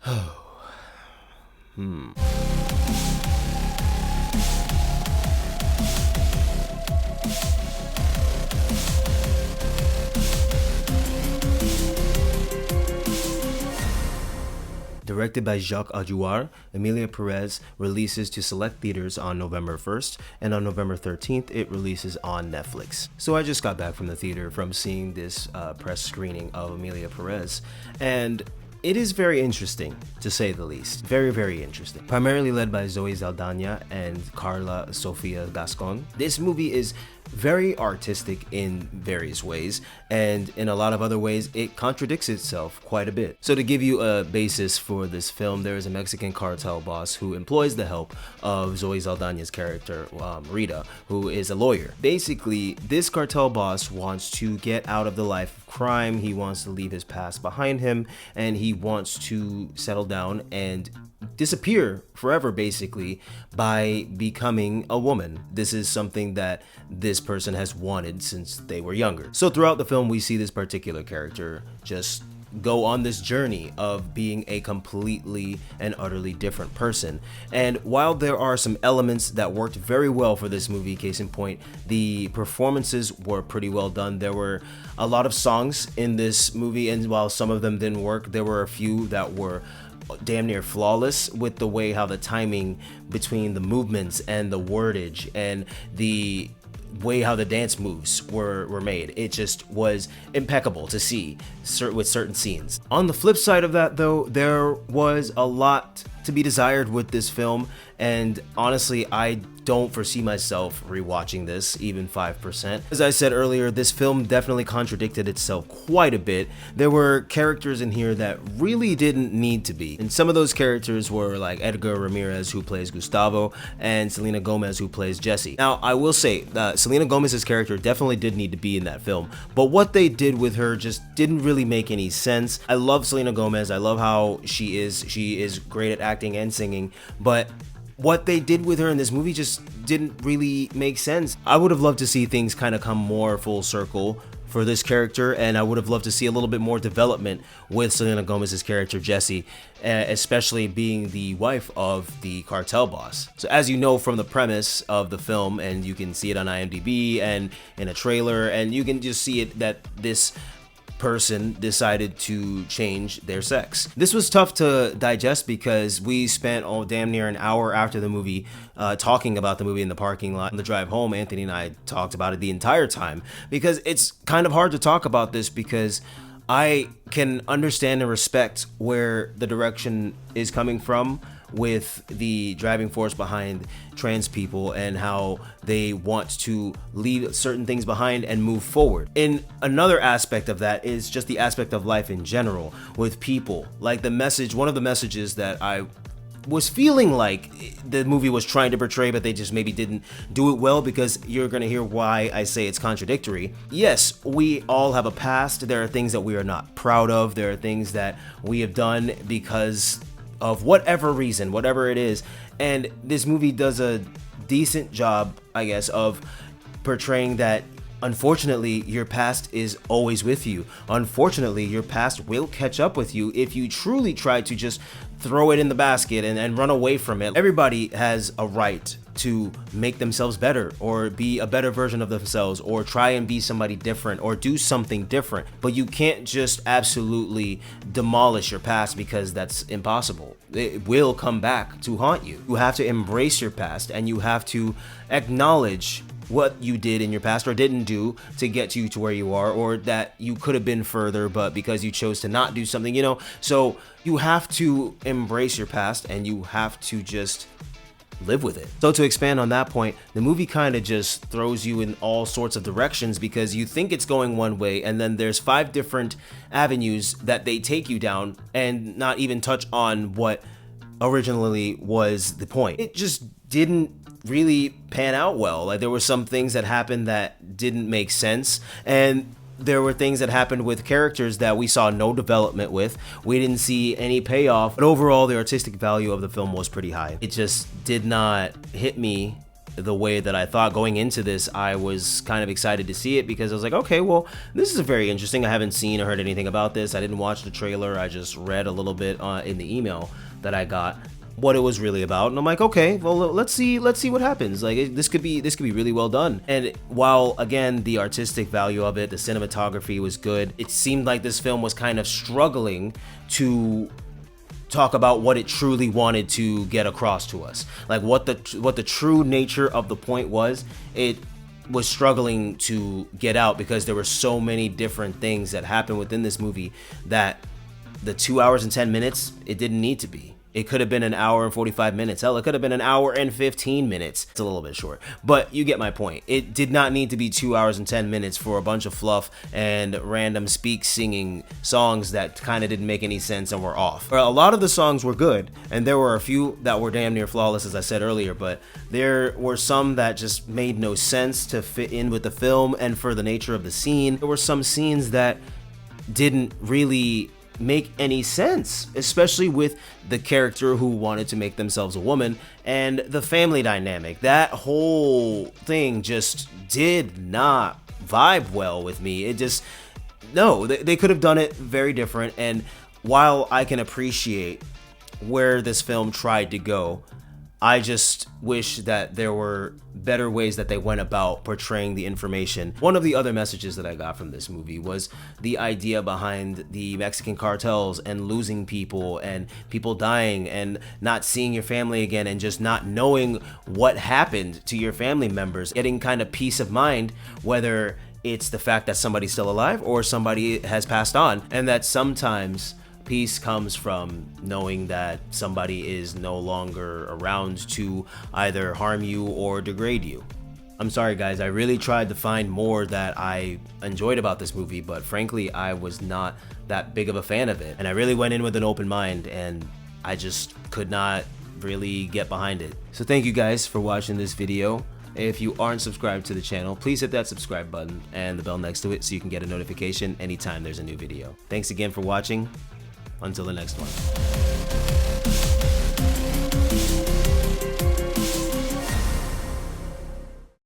Directed by Jacques Audouard, Emilia Pérez releases to select theaters on November 1st, and on November 13th, it releases on Netflix. So I just got back from the theater from seeing this press screening of Emilia Pérez, and it is very interesting, to say the least. Very, very interesting. Primarily led by Zoe Saldaña and Carla Sofia Gascon. This movie is very artistic in various ways, and in a lot of other ways, it contradicts itself quite a bit. So to give you a basis for this film, there is a Mexican cartel boss who employs the help of Zoe Saldaña's character, Rita, who is a lawyer. Basically, this cartel boss wants to get out of the life of crime, he wants to leave his past behind him, and he wants to settle down and disappear forever, basically, by becoming a woman. This is something that this person has wanted since they were younger. So throughout the film, we see this particular character just go on this journey of being a completely and utterly different person. And while there are some elements that worked very well for this movie, case in point, the performances were pretty well done. There were a lot of songs in this movie, and while some of them didn't work, there were a few that were damn near flawless with the way how the timing between the movements and the wordage and the way how the dance moves were made. It just was impeccable to see with certain scenes. On the flip side of that, though, there was a lot to be desired with this film, and honestly, I don't foresee myself rewatching this even 5%. As I said earlier, this film definitely contradicted itself quite a bit. There were characters in here that really didn't need to be, and some of those characters were like Edgar Ramirez, who plays Gustavo, and Selena Gomez, who plays Jesse. Now, I will say that Selena Gomez's character definitely did need to be in that film, but what they did with her just didn't really make any sense. I love Selena Gomez. I love how she is great at acting and singing, but what they did with her in this movie just didn't really make sense. I would have loved to see things kind of come more full circle for this character, and I would have loved to see a little bit more development with Selena Gomez's character Jessie, especially being the wife of the cartel boss. So as you know from the premise of the film, and you can see it on IMDb and in a trailer, and you can just see it that this person decided to change their sex. This was tough to digest because we spent damn near an hour after the movie talking about the movie in the parking lot. On the drive home, Anthony and I talked about it the entire time because it's kind of hard to talk about this because I can understand and respect where the direction is coming from with the driving force behind trans people and how they want to leave certain things behind and move forward. And another aspect of that is just the aspect of life in general with people. Like the message, one of the messages that I was feeling like the movie was trying to portray, but they just maybe didn't do it well, because you're gonna hear why I say it's contradictory. Yes, we all have a past. There are things that we are not proud of. There are things that we have done because of whatever reason, whatever it is. And this movie does a decent job, I guess, of portraying that unfortunately your past is always with you. Unfortunately, your past will catch up with you if you truly try to just throw it in the basket and run away from it. Everybody has a right to make themselves better or be a better version of themselves or try and be somebody different or do something different, but you can't just absolutely demolish your past because that's impossible. It will come back to haunt you. You have to embrace your past and you have to acknowledge what you did in your past or didn't do to get you to where you are, or that you could have been further but because you chose to not do something, so you have to embrace your past and you have to just live with it. So to expand on that point, the movie kind of just throws you in all sorts of directions because you think it's going one way and then there's 5 different avenues that they take you down and not even touch on what originally was the point. It just didn't really pan out well. Like there were some things that happened that didn't make sense, and there were things that happened with characters that we saw no development with. We didn't see any payoff, but overall the artistic value of the film was pretty high. It just did not hit me the way that I thought. Going into this, I was kind of excited to see it because I was like, okay, well, this is very interesting. I haven't seen or heard anything about this. I didn't watch the trailer. I just read a little bit in the email that I got what it was really about, and I'm like, okay, well, let's see what happens. Like, this could be really well done. And while again the artistic value of it, the cinematography was good, it seemed like this film was kind of struggling to talk about what it truly wanted to get across to us, like what the true nature of the point was. It was struggling to get out because there were so many different things that happened within this movie that the 2 hours and 10 minutes, it didn't need to be. It could have been an hour and 45 minutes. Hell, it could have been an hour and 15 minutes. It's a little bit short, but you get my point. It did not need to be 2 hours and 10 minutes for a bunch of fluff and random singing songs that kind of didn't make any sense and were off. A lot of the songs were good, and there were a few that were damn near flawless, as I said earlier, but there were some that just made no sense to fit in with the film and for the nature of the scene. There were some scenes that didn't really make any sense, especially with the character who wanted to make themselves a woman and the family dynamic. That whole thing just did not vibe well with me. It just, no, they could have done it very different. And while I can appreciate where this film tried to go, I just wish that there were better ways that they went about portraying the information. One of the other messages that I got from this movie was the idea behind the Mexican cartels and losing people and people dying and not seeing your family again and just not knowing what happened to your family members. Getting kind of peace of mind, whether it's the fact that somebody's still alive or somebody has passed on, and that sometimes peace comes from knowing that somebody is no longer around to either harm you or degrade you. I'm sorry guys, I really tried to find more that I enjoyed about this movie, but frankly, I was not that big of a fan of it. And I really went in with an open mind, and I just could not really get behind it. So thank you guys for watching this video. If you aren't subscribed to the channel, please hit that subscribe button and the bell next to it so you can get a notification anytime there's a new video. Thanks again for watching. Until the next one.